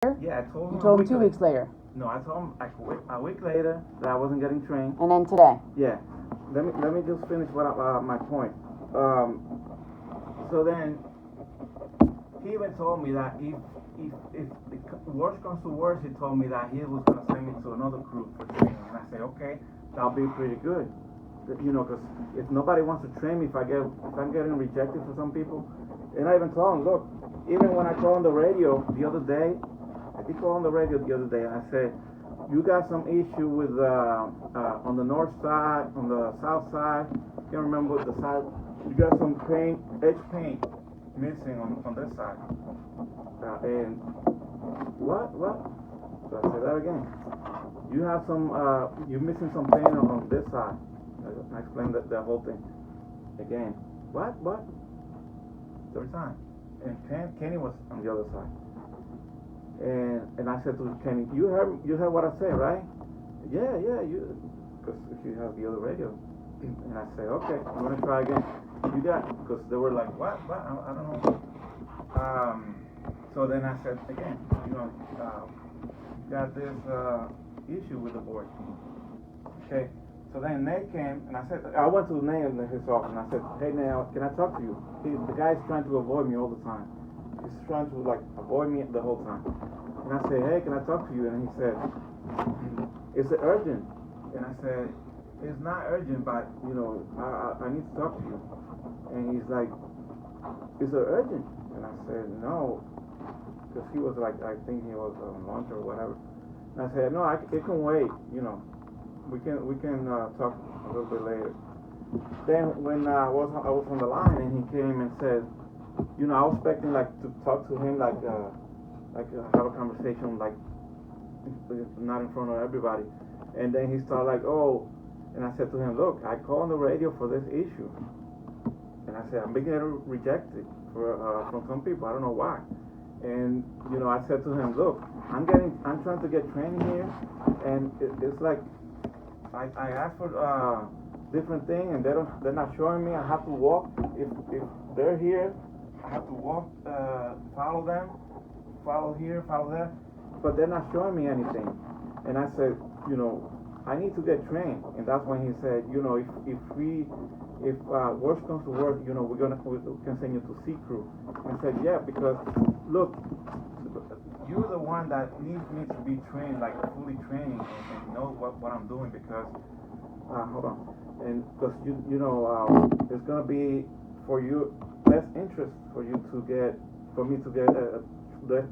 Yeah, I told him. You told him 2 weeks later. No, I told him like a week later that I wasn't getting trained. And then today. Yeah. Let me just finish my point. So then he even told me that if worst comes to worst, he told me that he was gonna send me to another crew for training, and I said, okay, that'll be pretty good. You know, because if nobody wants to train me, if I'm getting rejected for some people, and I even told him, look, even when I called on the radio the other day, I did call on the radio the other day, and I said, you got some issue with on the north side, on the south side, can't remember the side, you got some edge paint missing on this side. And what? So I said that again. You have some, you're missing some paint on this side. I explained the whole thing. Again, what? Third time. And Kenny was on the other side. And I said to Kenny, you heard what I said, right? Yeah, because she has the other radio. And I said, okay, I'm going to try again. You got, because they were like, what? I don't know. So then I said, again, you know, you got this issue with the board. Okay. So then Nate came, and I said, I went to Nate in his office, and I said, hey, Nate, can I talk to you? The guy's trying to avoid me all the time. He's trying to, like, avoid me the whole time. And I said, hey, can I talk to you? And he said, is it urgent? And I said, it's not urgent, but, you know, I need to talk to you. And he's like, is it urgent? And I said, no. Because he was like, I think he was on lunch or whatever. And I said, no, it can wait, you know. We can talk a little bit later. Then when I was on the line and he came and said, you know, I was expecting like to talk to him like have a conversation like not in front of everybody. And then he started like, oh, and I said to him, look, I called on the radio for this issue. And I said, I'm being rejected from some people. I don't know why. And you know, I said to him, look, I'm trying to get training here, and it's like. I asked for different things, and they're not showing me. I have to walk. If they're here, I have to walk, follow them, follow here, follow there. But they're not showing me anything. And I said, you know, I need to get trained. And that's when he said, you know, if worst comes to worst, you know, we can send you to C crew. And I said, yeah, because look. You're the one that needs me to be trained, like fully trained, and know what I'm doing because, hold on, and because you know, it's going to be for you best interest for me to get the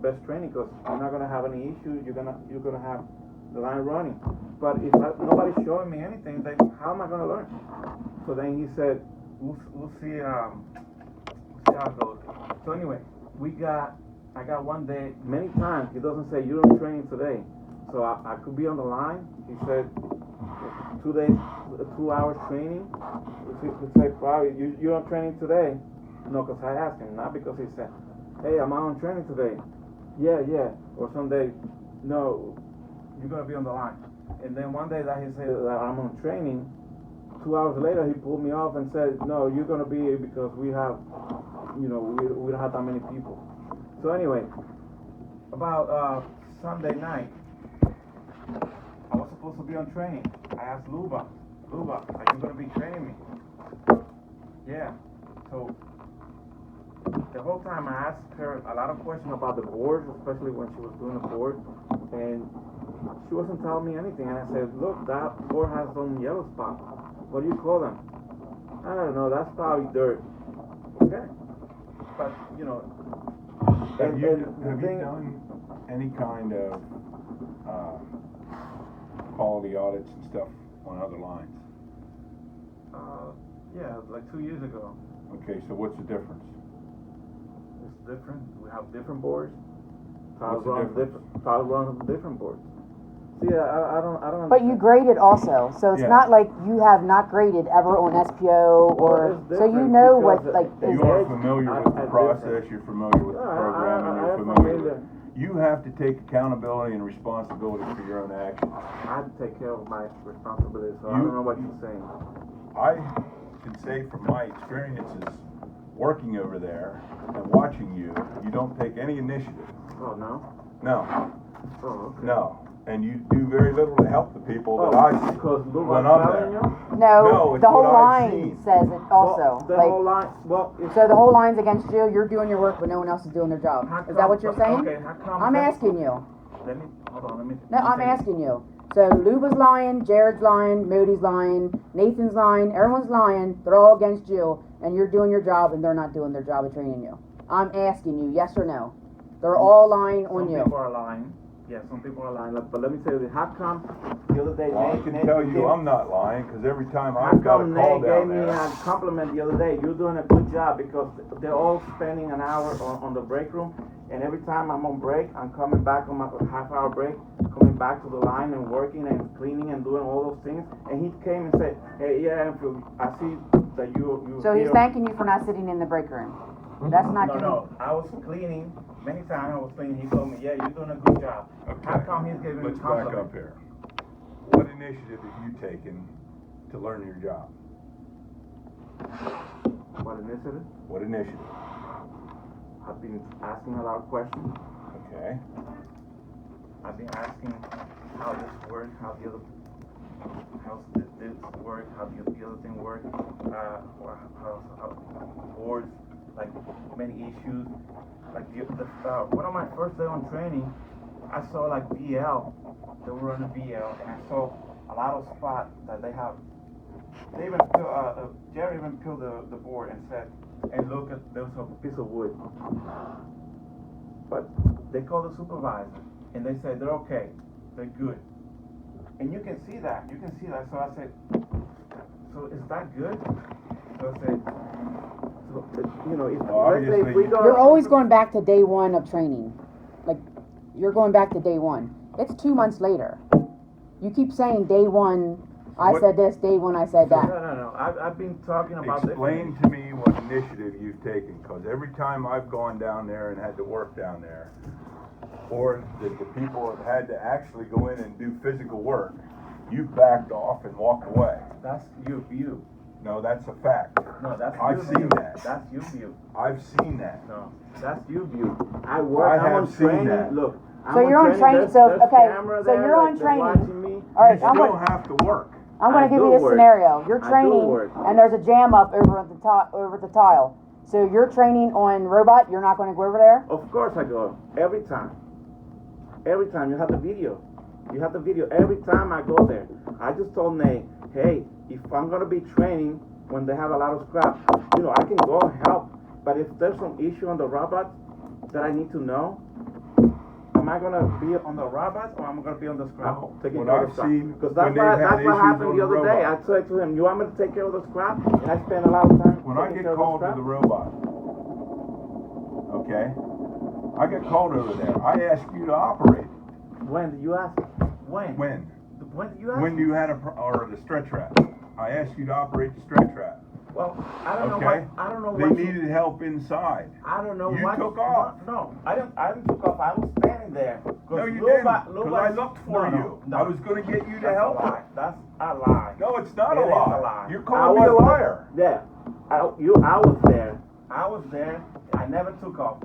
best training because you're not going to have any issues, you're going to have the line running. But if nobody's showing me anything, then how am I going to learn? So then he said, we'll see how it goes. So anyway, I got one day, many times, he doesn't say, you don't train today. So I could be on the line. He said, 2 days, 2 hours training. He could say, probably, you're on training today. No, because I asked him, not because he said, hey, am I on training today? Yeah. Or some day, no, you're going to be on the line. And then one day that he said that I'm on training, 2 hours later he pulled me off and said, no, you're going to be here because we have, you know, we don't have that many people. So anyway, about Sunday night, I was supposed to be on training. I asked Luba, are you going to be training me? Yeah. So the whole time I asked her a lot of questions about the board, especially when she was doing the board, and she wasn't telling me anything. And I said, look, that board has some yellow spots. What do you call them? I don't know, that's probably dirt. Okay. But, you know, have you done any kind of quality audits and stuff on other lines? Yeah, like 2 years ago. Okay, so what's the difference? It's different. We have different boards. What's the difference? I'll run different boards. See, I don't understand. But you graded also, so it's not like you have not graded ever on SPO or so you know what like. You are familiar with the process. You're familiar with the programming. You're familiar. You have to take accountability and responsibility for your own actions. I have to take care of my responsibility, so I don't know what you're saying. I can say from my experiences working over there and watching you, you don't take any initiative. Oh, no? No, Oh, okay. no. And you do very little to help the people that I see Because when I'm there. No, it's the whole what I've line seen. says it also. The Like, whole line, well, it's. so the whole line's against you, you're doing your work, but no one else is doing their job. How Is that come- what you're saying? Okay, how come? I'm asking you. Let me, hold on, let me. No, I'm asking you. So Luba's lying, Jared's lying, Mody's lying, Nathan's lying, everyone's lying, they're all against you, and you're doing your job and they're not doing their job of training you. I'm asking you, yes or no? They're all lying on Some you. people are lying. Yeah, some people are lying. But let me tell you this. How come the other day, Well, I Nate can Nate tell you gave- I'm not lying, because every time how I've got a come call Nate gave down me there. a compliment the other day? You're doing a good job because they're all spending an hour on the break room. And every time I'm on break, I'm coming back on my half-hour break, coming back to the line and working and cleaning and doing all those things. And he came and said, hey, yeah, I see that you. So he's here." thanking you for not sitting in the break room. That's not doing. No, I was cleaning. Many times I was cleaning. He told me, yeah, you're doing a good job. Okay. How come he's giving me Let's back compliment? up here. What initiative have you taken to learn your job? What initiative? What initiative? I've been asking a lot of questions. Okay. I've been asking how this works, how this work, how the other thing works, or how boards, like many issues. Like one of my first day on training, I saw like VL, they were running VL, and I saw a lot of spots that they have. They even Jerry even peeled the board and said, and look at, there was a piece of wood. But they called the supervisor, and they said they're okay, they're good. And you can see that, So I said, so is that good? So I said, so, you know, if, Well, let's say if we go. You're always going back to day one of training. Like, you're going back to day one. It's 2 months later. You keep saying day one, I What- said this, day one, I said that. No. I've been talking about Explain to me what initiative you've taken, because every time I've gone down there and had to work down there, or that the people have had to actually go in and do physical work, you've backed off and walked away. That's your view. No, that's a fact. No, that's I've your seen view. that. That's your view. I've seen that. No, that's your view. I'm have on seen training. that. Look, So you're on training, so, there's okay, camera so there, you're on that's training. watching me. All right, You I'm still going. have to work. I'm going I to give do you this work. scenario. You're I do training, work. and there's a jam up over at the tile. So you're training on robot. You're not going to go over there. Of course I go. Every time. Every time. You have the video. You have the video. Every time I go there. I just told Nate, hey, if I'm going to be training when they have a lot of scrap, you know, I can go help. But if there's some issue on the robot that I need to know, am I going to be on the robots or am I going to be on the scrap? Well, taking what care of I've the scrap? seen Because when that's they've had what issues happened on the the other day. I robot. said to him, you want me to take care of the scrap? And I spend a lot of time When I taking get care of called to scrap. the robot, okay, I get called over there. I ask you to operate. When did you ask? When? When? When did you ask? When you had or the stretch wrap. I asked you to operate the stretch wrap. Well, I don't know Okay? what. I don't know They what. needed help inside. I don't know You what. took off. No, I didn't took off. I was standing there. No, you didn't. Because I looked for you. I was going to get you to That's help a lie. her. That's a lie. No, it's not It a is lie. You're I calling me a was liar. there. I was there. I was there. I never took off.